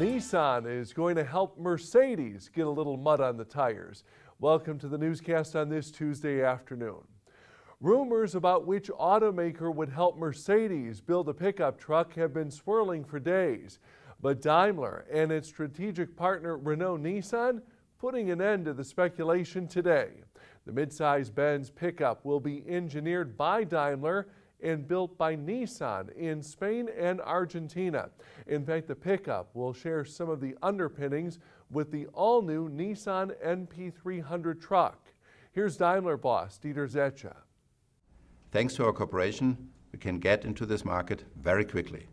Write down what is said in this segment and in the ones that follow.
Nissan is going to help Mercedes get a little mud on the tires. Welcome to the newscast on this Tuesday afternoon. Rumors about which automaker would help Mercedes build a pickup truck have been swirling for days. But Daimler and its strategic partner Renault-Nissan putting an end to the speculation today. The midsize Benz pickup will be engineered by Daimler and built by Nissan in Spain and Argentina. In fact, the pickup will share some of the underpinnings with the all-new Nissan NP300 truck. Here's Daimler boss Dieter Zetsche. Thanks to our cooperation, we can get into this market very quickly.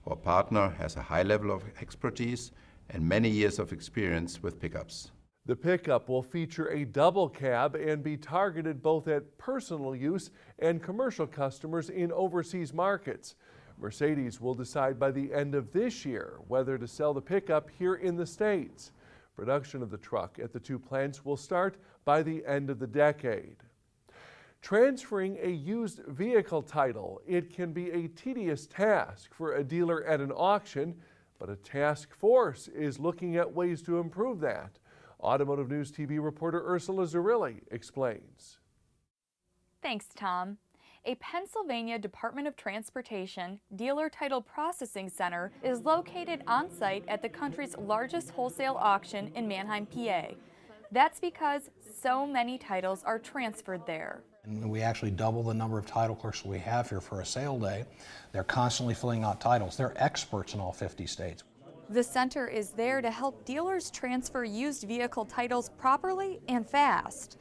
Our partner has a high level of expertise and many years of experience with pickups. The pickup will feature a double cab and be targeted both at personal use and commercial customers in overseas markets. Mercedes will decide by the end of this year whether to sell the pickup here in the States. Production of the truck at the two plants will start by the end of the decade. Transferring a used vehicle title, it can be a tedious task for a dealer at an auction, but a task force is looking at ways to improve that. Automotive News TV reporter Ursula Zerilli explains. Thanks, Tom. A Pennsylvania Department of Transportation dealer title processing center is located on site at the country's largest wholesale auction in Mannheim, PA. That's because so many titles are transferred there. And we actually double the number of title clerks we have here for a sale day. They're constantly filling out titles. They're experts in all 50 states. The center is there to help dealers transfer used vehicle titles properly and fast.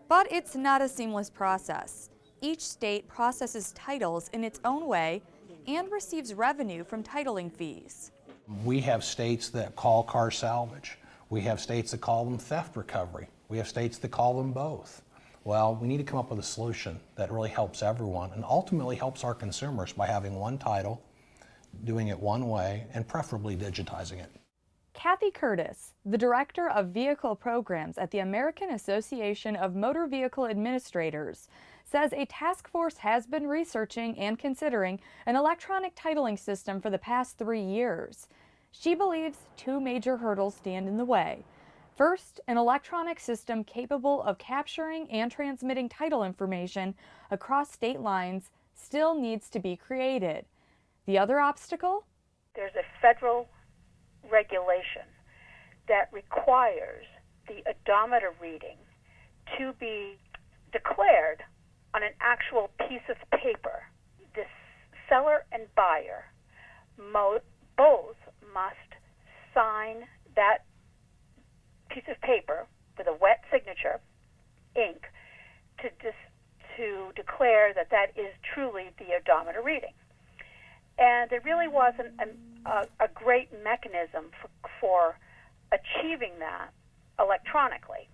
But it's not a seamless process. Each state processes titles in its own way and receives revenue from titling fees. We have states that call car salvage. We have states that call them theft recovery. We have states that call them both. Well, we need to come up with a solution that really helps everyone and ultimately helps our consumers by having one title, doing it one way, and preferably digitizing it. Kathy Curtis, the Director of Vehicle Programs at the American Association of Motor Vehicle Administrators, says a task force has been researching and considering an electronic titling system for the past 3 years. She believes two major hurdles stand in the way. First, an electronic system capable of capturing and transmitting title information across state lines still needs to be created. The other obstacle? There's a federal regulation that requires the odometer reading to be declared on an actual piece of paper. The seller and buyer both must sign that piece of paper with a wet signature, ink, to declare that that is truly the odometer reading. And there really wasn't a great mechanism for achieving that electronically.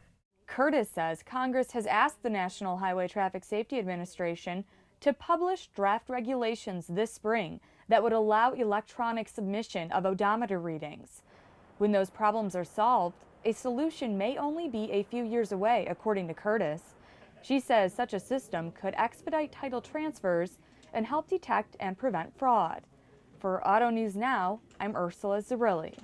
Curtis says Congress has asked the National Highway Traffic Safety Administration to publish draft regulations this spring that would allow electronic submission of odometer readings. When those problems are solved, a solution may only be a few years away, according to Curtis. She says such a system could expedite title transfers and help detect and prevent fraud. For Auto News Now, I'm Ursula Zerilli.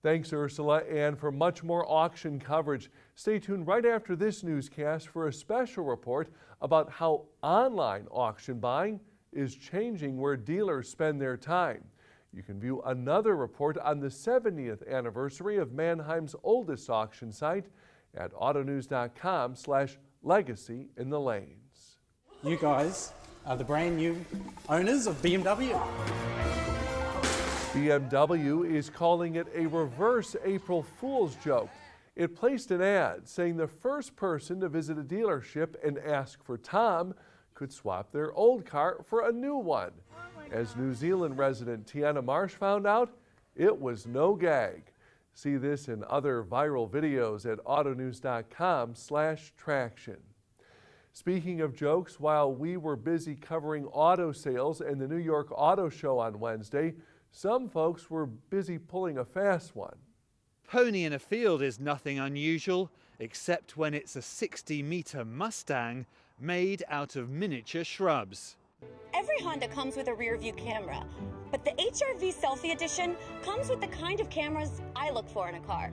Thanks, Ursula. And for much more auction coverage, stay tuned right after this newscast for a special report about how online auction buying is changing where dealers spend their time. You can view another report on the 70th anniversary of Mannheim's oldest auction site at autonews.com/legacy in the lanes. You guys are the brand new owners of BMW. BMW is calling it a reverse April Fool's joke. It placed an ad saying the first person to visit a dealership and ask for Tom could swap their old car for a new one. As New Zealand resident Tiana Marsh found out, it was no gag. See this and other viral videos at autonews.com/traction. Speaking of jokes, while we were busy covering auto sales and the New York Auto Show on Wednesday, some folks were busy pulling a fast one. Pony in a field is nothing unusual, except when it's a 60-meter Mustang made out of miniature shrubs. Every Honda comes with a rear view camera, But the HRV Selfie Edition comes with the kind of cameras I look for in a car.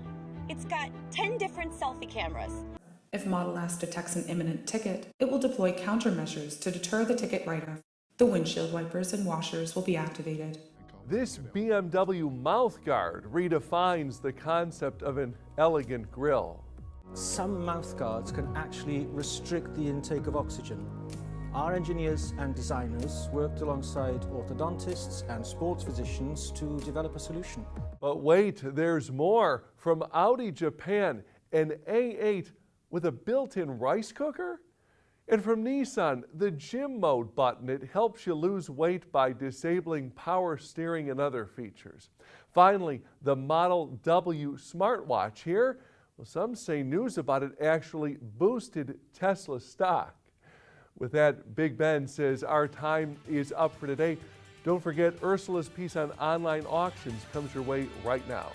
It's got 10 different selfie cameras. If Model S detects an imminent ticket, it will deploy countermeasures to deter the ticket writer. The windshield wipers and washers will be activated. This BMW mouthguard redefines the concept of an elegant grille. Some mouthguards can actually restrict the intake of oxygen. Our engineers and designers worked alongside orthodontists and sports physicians to develop a solution. But wait, there's more. From Audi Japan, an A8 with a built-in rice cooker? And from Nissan, the gym mode button. It helps you lose weight by disabling power steering and other features. Finally, the Model W smartwatch here. Well, some say news about it actually boosted Tesla stock. With that, Big Ben says our time is up for today. Don't forget, Ursula's piece on online auctions comes your way right now.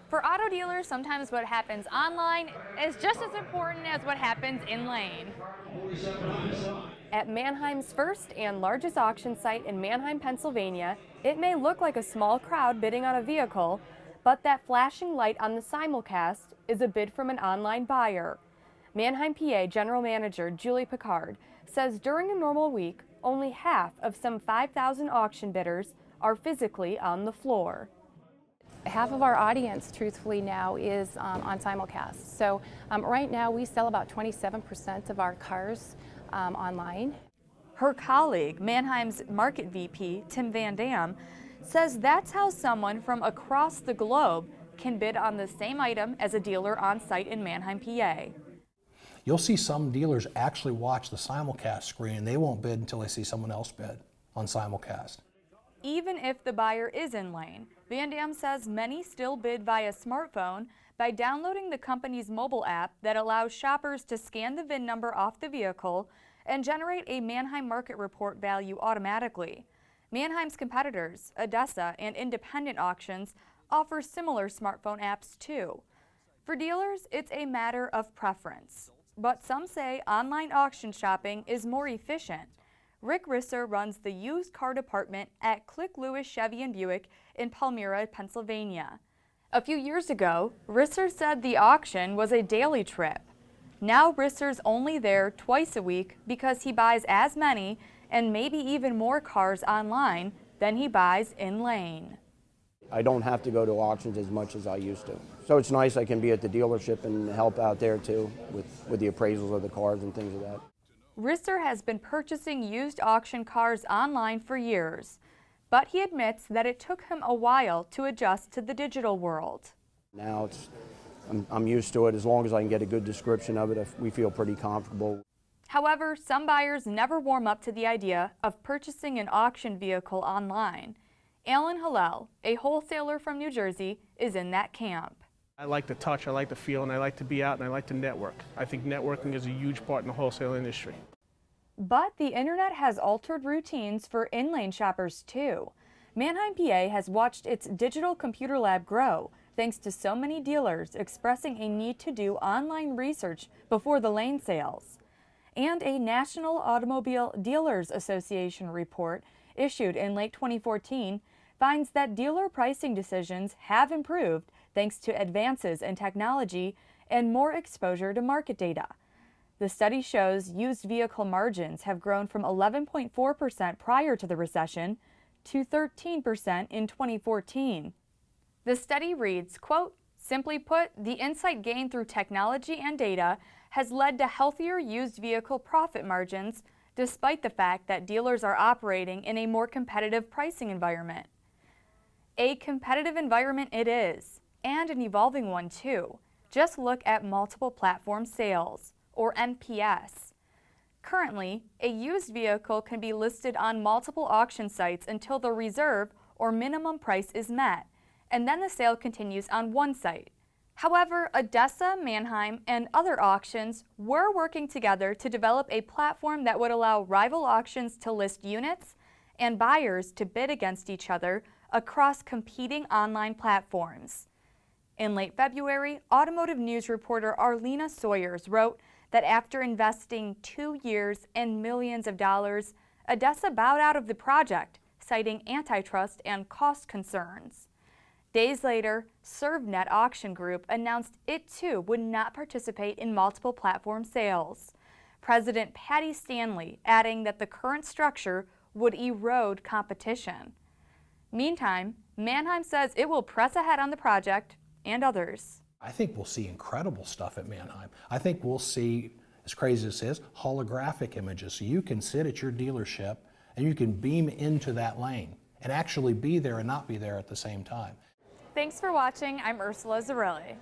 For auto dealers, sometimes what happens online is just as important as what happens in lane. At Manheim's first and largest auction site in Manheim, Pennsylvania, it may look like a small crowd bidding on a vehicle, but that flashing light on the simulcast is a bid from an online buyer. Manheim, PA General Manager Julie Picard says during a normal week, only half of some 5,000 auction bidders are physically on the floor. Half of our audience, truthfully, now is on simulcast. So right now we sell about 27% of our cars online. Her colleague, Manheim's Market VP, Tim Van Dam, says that's how someone from across the globe can bid on the same item as a dealer on site in Manheim, PA. You'll see some dealers actually watch the simulcast screen and they won't bid until they see someone else bid on simulcast. Even if the buyer is in lane, Van Dam says many still bid via smartphone by downloading the company's mobile app that allows shoppers to scan the VIN number off the vehicle and generate a Manheim market report value automatically. Manheim's competitors, ADESA and independent auctions, offer similar smartphone apps too. For dealers, it's a matter of preference, but some say online auction shopping is more efficient. Rick Risser runs the used car department at Click Lewis Chevy and Buick in Palmyra, Pennsylvania. A few years ago, Risser said the auction was a daily trip. Now Risser's only there twice a week because he buys as many and maybe even more cars online than he buys in lane. I don't have to go to auctions as much as I used to. So it's nice I can be at the dealership and help out there too with the appraisals of the cars and things of that. Risser has been purchasing used auction cars online for years, but he admits that it took him a while to adjust to the digital world. Now I'm used to it. As long as I can get a good description of it, we feel pretty comfortable. However, some buyers never warm up to the idea of purchasing an auction vehicle online. Alan Hillel, a wholesaler from New Jersey, is in that camp. I like the touch, I like the feel, and I like to be out and I like to network. I think networking is a huge part in the wholesale industry. But the internet has altered routines for in-lane shoppers too. Manheim, PA has watched its digital computer lab grow thanks to so many dealers expressing a need to do online research before the lane sales. And a National Automobile Dealers Association report issued in late 2014 finds that dealer pricing decisions have improved thanks to advances in technology and more exposure to market data. The study shows used vehicle margins have grown from 11.4% prior to the recession to 13% in 2014. The study reads, quote, "Simply put, the insight gained through technology and data has led to healthier used vehicle profit margins despite the fact that dealers are operating in a more competitive pricing environment." A competitive environment it is, and an evolving one too. Just look at multiple platform sales, or MPS. Currently, a used vehicle can be listed on multiple auction sites until the reserve or minimum price is met, and then the sale continues on one site. However, ADESA, Manheim, and other auctions were working together to develop a platform that would allow rival auctions to list units and buyers to bid against each other across competing online platforms. In late February, Automotive News reporter Arlena Sawyers wrote that after investing 2 years and millions of dollars, ADESA bowed out of the project, citing antitrust and cost concerns. Days later, ServNet Auction Group announced it too would not participate in multiple platform sales. President Patty Stanley adding that the current structure would erode competition. Meantime, Manheim says it will press ahead on the project and others. I think we'll see incredible stuff at Manheim. I think we'll see, as crazy as this, holographic images. So you can sit at your dealership and you can beam into that lane and actually be there and not be there at the same time. Thanks for watching. I'm Ursula Zarilli.